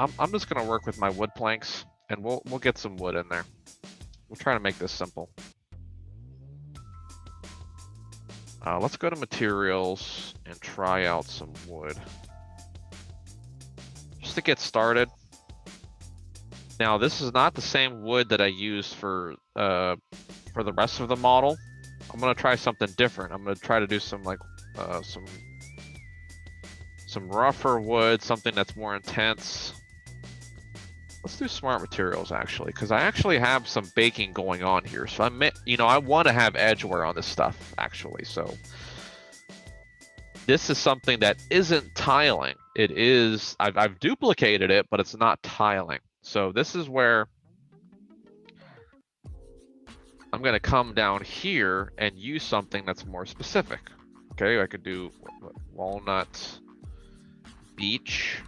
I'm just gonna work with my wood planks, and we'll get some wood in there. We'll try to make this simple. Let's go to materials and try out some wood. Just to get started. Now, this is not the same wood that I used for the rest of the model. I'm gonna try something different. I'm gonna try to do some like some rougher wood, something that's more intense. Let's do smart materials actually, because I actually have some baking going on here. So I want to have edgeware on this stuff actually. So this is something that isn't tiling. It is, I've duplicated it, but it's not tiling. So this is where I'm going to come down here and use something that's more specific. Okay, I could do walnut, beech,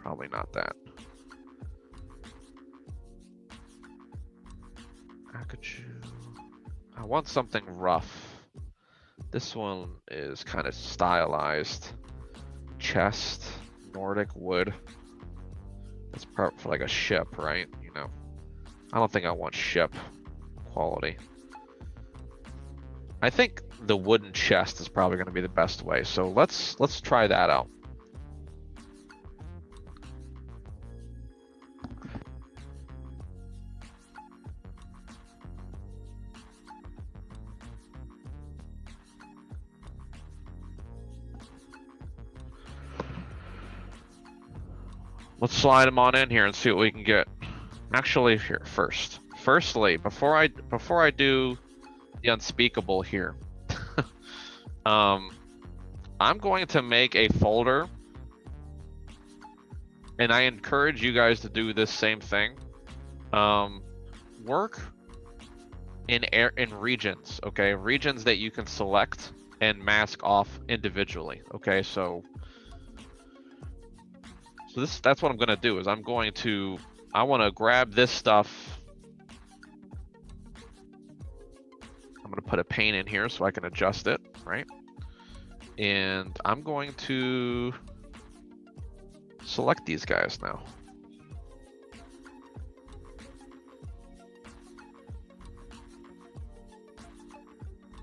probably not that. I want something rough. This one is kind of stylized. Chest, Nordic wood. That's for like a ship, right? You know, I don't think I want ship quality. I think the wooden chest is probably going to be the best way. So let's try that out. Let's slide them on in here and see what we can get. Actually, here firstly, before I do the unspeakable here, I'm going to make a folder, and I encourage you guys to do this same thing. Work in regions, okay? Regions that you can select and mask off individually, okay? So that's what I'm gonna do. Is I want to grab this stuff. I'm gonna put a pane in here so I can adjust it, right? And I'm going to select these guys now.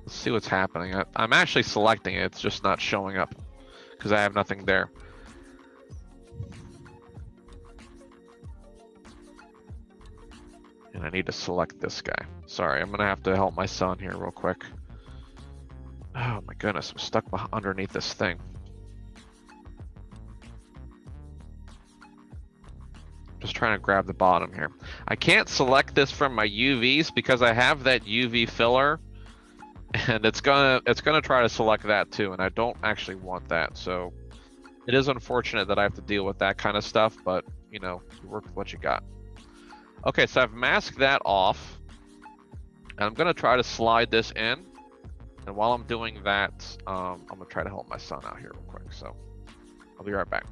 Let's see what's happening. I'm actually selecting it. It's just not showing up because I have nothing there. And I need to select this guy. Sorry, I'm gonna have to help my son here real quick. Oh my goodness, I'm stuck underneath this thing. Just trying to grab the bottom here. I can't select this from my UVs because I have that UV filler, and it's gonna try to select that too, and I don't actually want that. So it is unfortunate that I have to deal with that kind of stuff, but you know, you work with what you got. Okay, so I've masked that off, and I'm gonna try to slide this in. And while I'm doing that, I'm gonna try to help my son out here real quick. So I'll be right back.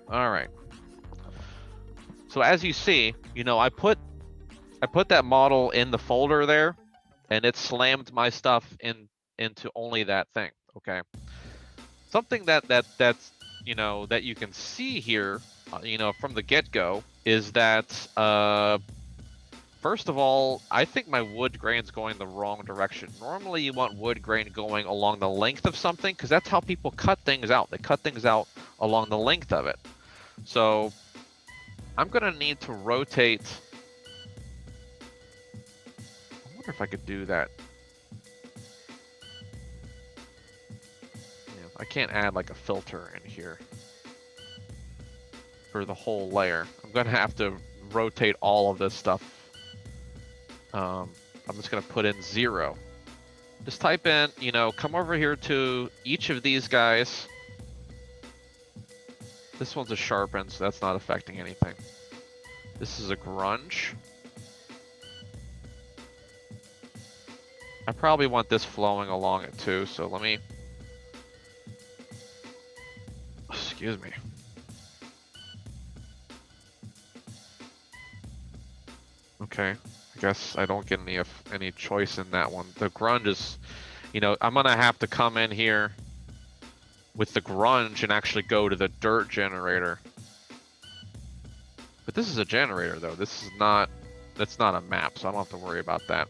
All right. So as you see, you know, I put that model in the folder there, and it slammed my stuff into only that thing. Okay. Something that's you know that you can see here, you know, from the get-go is that first of all, I think my wood grain's going the wrong direction. Normally, you want wood grain going along the length of something because that's how people cut things out. They cut things out along the length of it. So I'm gonna need to rotate. I wonder if I could do that. Yeah, I can't add like a filter in here for the whole layer. I'm gonna have to rotate all of this stuff. I'm just gonna put in 0. Just type in, you know, come over here to each of these guys. This one's a sharpen, so that's not affecting anything. This is a grunge. I probably want this flowing along it too, so let me... Excuse me. Okay, I guess I don't get any choice in that one. The grunge is, you know, I'm gonna have to come in here with the grunge and actually go to the dirt generator. But this is a generator though. This is not, that's not a map, so I don't have to worry about that.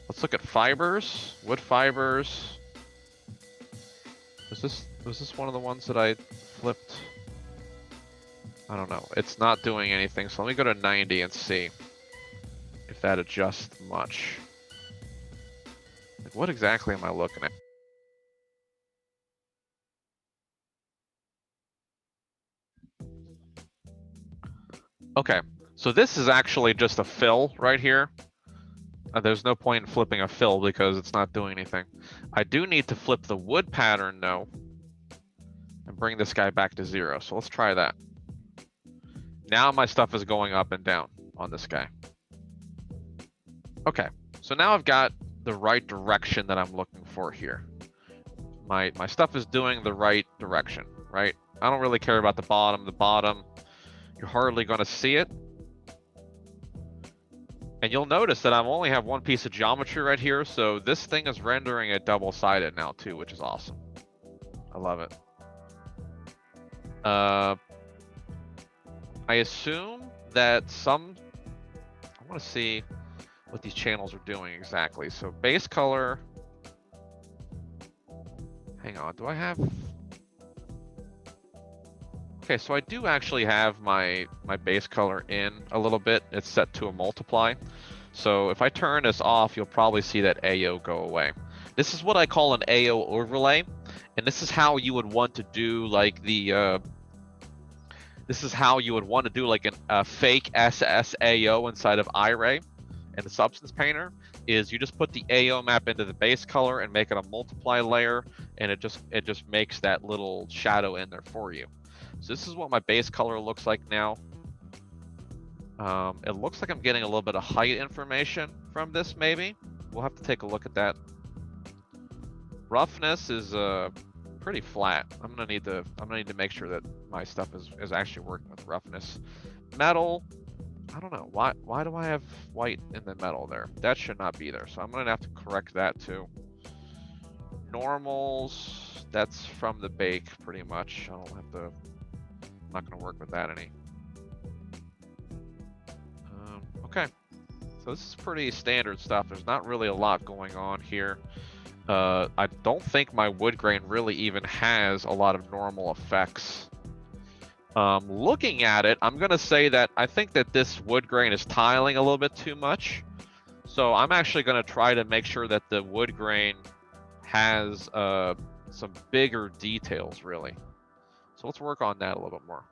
Let's look at fibers, wood fibers. Was this one of the ones that I flipped? I don't know. It's not doing anything, so let me go to 90 and see if that adjusts much. Like, what exactly am I looking at? Okay, so this is actually just a fill right here. There's no point in flipping a fill because it's not doing anything. I do need to flip the wood pattern though and bring this guy back to 0. So let's try that. Now my stuff is going up and down on this guy. Okay, so now I've got the right direction that I'm looking for here. My stuff is doing the right direction, right? I don't really care about the bottom. The bottom, you're hardly going to see it. And you'll notice that I only have one piece of geometry right here, so this thing is rendering it double-sided now too, which is awesome. I love it. I assume that I want to see what these channels are doing exactly. So base color, hang on, do I have? Okay, so I do actually have my base color in a little bit. It's set to a multiply. So if I turn this off, you'll probably see that AO go away. This is what I call an AO overlay. And this is how you would want to do like the, this is how you would want to do like a fake SSAO inside of iRay and the Substance Painter, is you just put the AO map into the base color and make it a multiply layer, and it just makes that little shadow in there for you. So this is what my base color looks like now. It looks like I'm getting a little bit of height information from this, maybe. We'll have to take a look at that. Roughness is pretty flat. I'm gonna need to make sure that my stuff is actually working with roughness. Metal, I don't know. Why do I have white in the metal there? That should not be there. So I'm gonna have to correct that too. Normals, that's from the bake pretty much. I don't have to, I'm not gonna work with that any. Okay, so this is pretty standard stuff. There's not really a lot going on here. I don't think my wood grain really even has a lot of normal effects. Looking at it, I'm gonna say that I think that this wood grain is tiling a little bit too much. So I'm actually gonna try to make sure that the wood grain has some bigger details really. So let's work on that a little bit more.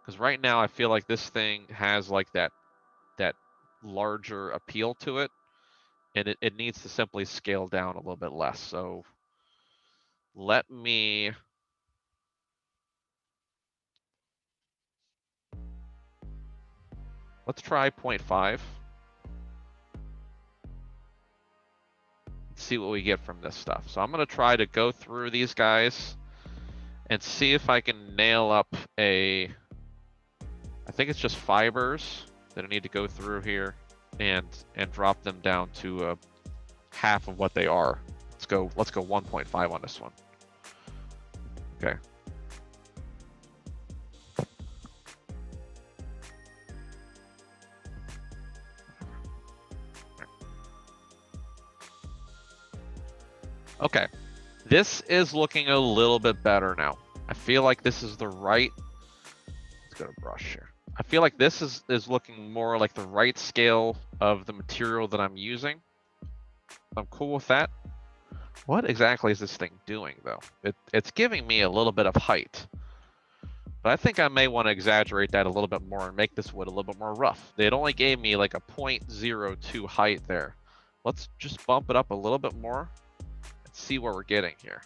Because right now I feel like this thing has like that larger appeal to it, and it needs to simply scale down a little bit less. So let's try 0.5. See what we get from this stuff. So I'm going to try to go through these guys and see if I can nail up I think it's just fibers that I need to go through here and drop them down to half of what they are. Let's go 1.5 on this one. Okay. Okay, this is looking a little bit better now. I feel like this is the right, let's go to brush here. I feel like this is looking more like the right scale of the material that I'm using. I'm cool with that. What exactly is this thing doing though? It's giving me a little bit of height. But I think I may want to exaggerate that a little bit more and make this wood a little bit more rough. It only gave me like a 0.02 height there. Let's just bump it up a little bit more. Let's see what we're getting here.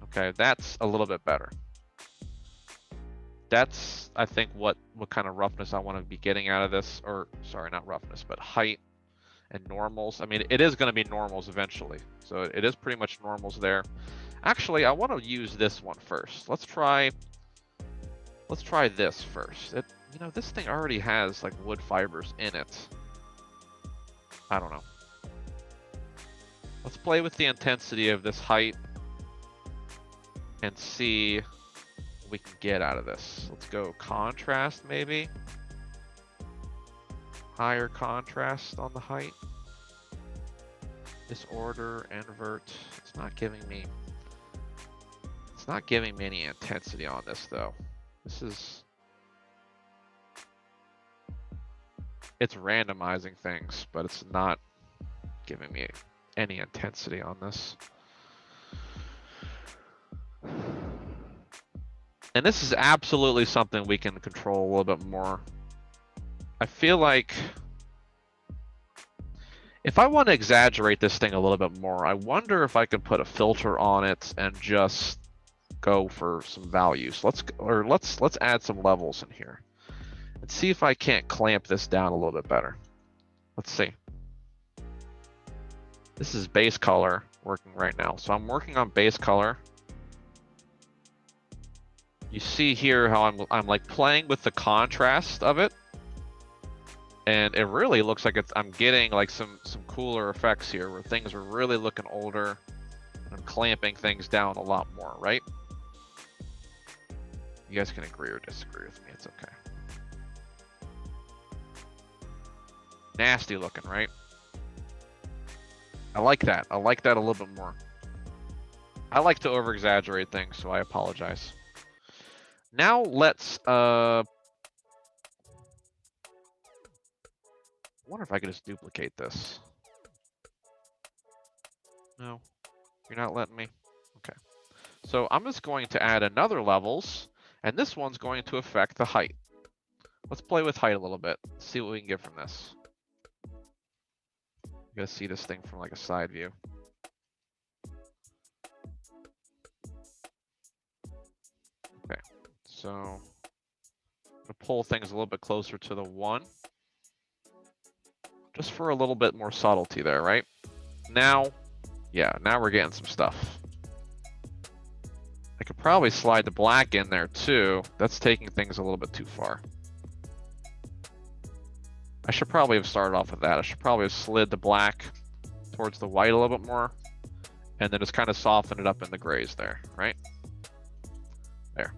Okay, that's a little bit better. That's, I think, what kind of roughness I want to be getting out of this. Or, sorry, not roughness, but height and normals. I mean, it is going to be normals eventually. So it is pretty much normals there. Actually, I want to use this one first. Let's try this first. You know, this thing already has like wood fibers in it. I don't know. Let's play with the intensity of this height and see what we can get out of this. Let's go contrast maybe. Higher contrast on the height. Disorder, invert. It's not giving me any intensity on this though. It's randomizing things, but it's not giving me any intensity on this. And this is absolutely something we can control a little bit more. I feel like if I want to exaggerate this thing a little bit more, I wonder if I could put a filter on it and just go for some values. Let's add some levels in here and see if I can't clamp this down a little bit better. Let's see. This is base color working right now. So I'm working on base color. You see here how I'm like playing with the contrast of it. And it really looks like I'm getting like some cooler effects here where things are really looking older. And I'm clamping things down a lot more, right? You guys can agree or disagree with me, it's okay. Nasty looking, right? I like that. I like that a little bit more. I like to over exaggerate things, so I apologize. Now let's I wonder if I could just duplicate this. No, you're not letting me. Okay. So I'm just going to add another levels, and this one's going to affect the height. Let's play with height a little bit. See what we can get from this. You gotta see this thing from like a side view. Okay, so I'm gonna pull things a little bit closer to the 1. Just for a little bit more subtlety there, right? Now, yeah, now we're getting some stuff. I could probably slide the black in there too. That's taking things a little bit too far. I should probably have started off with that. I should probably have slid the black towards the white a little bit more, and then just kind of soften it up in the grays there, right? There.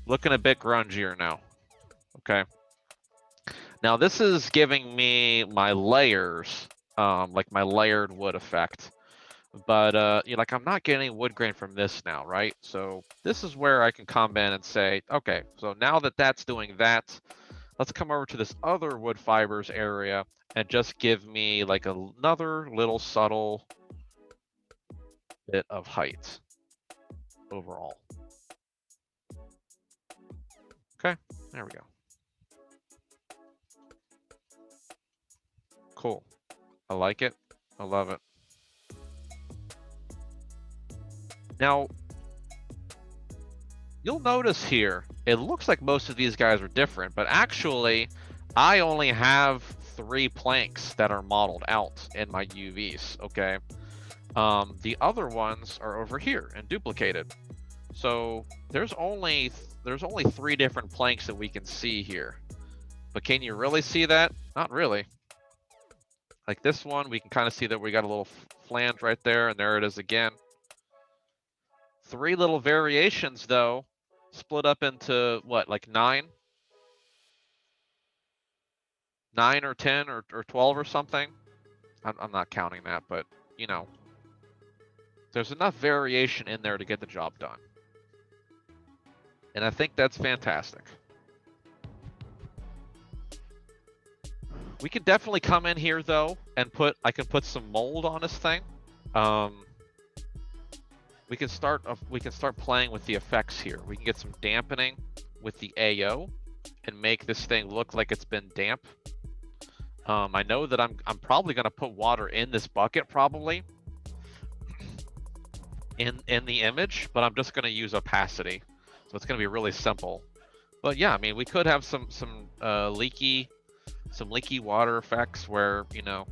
Looking a bit grungier now. Okay. Now this is giving me my layers, like my layered wood effect. But you know, like I'm not getting wood grain from this now, right? So this is where I can come in and say, okay, so now that that's doing that, let's come over to this other wood fibers area and just give me like another little subtle bit of height overall. Okay, there we go. Cool. I like it. I love it. Now, you'll notice here, it looks like most of these guys are different, but actually, I only have 3 planks that are modeled out in my UVs, okay? The other ones are over here and duplicated. So there's only 3 different planks that we can see here. But can you really see that? Not really. Like this one, we can kind of see that we got a little flange right there, and there it is again. 3 little variations though, split up into what, like 9 or 10 or 12 or something. I'm not counting that, but you know, there's enough variation in there to get the job done. And I think that's fantastic. We could definitely come in here though and I can put some mold on this thing. We can start playing with the effects here. We can get some dampening with the AO and make this thing look like it's been damp. I know that I'm probably gonna put water in this bucket probably in the image, but I'm just gonna use opacity, so it's gonna be really simple. But yeah, I mean, we could have some leaky water effects where, you know,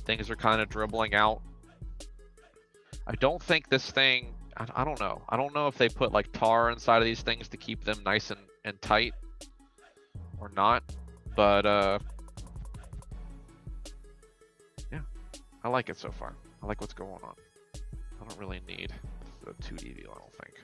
things are kind of dribbling out. I don't think this thing. I don't know. I don't know if they put like tar inside of these things to keep them nice and tight or not. But yeah, I like it so far. I like what's going on. I don't really need the 2D view, I don't think.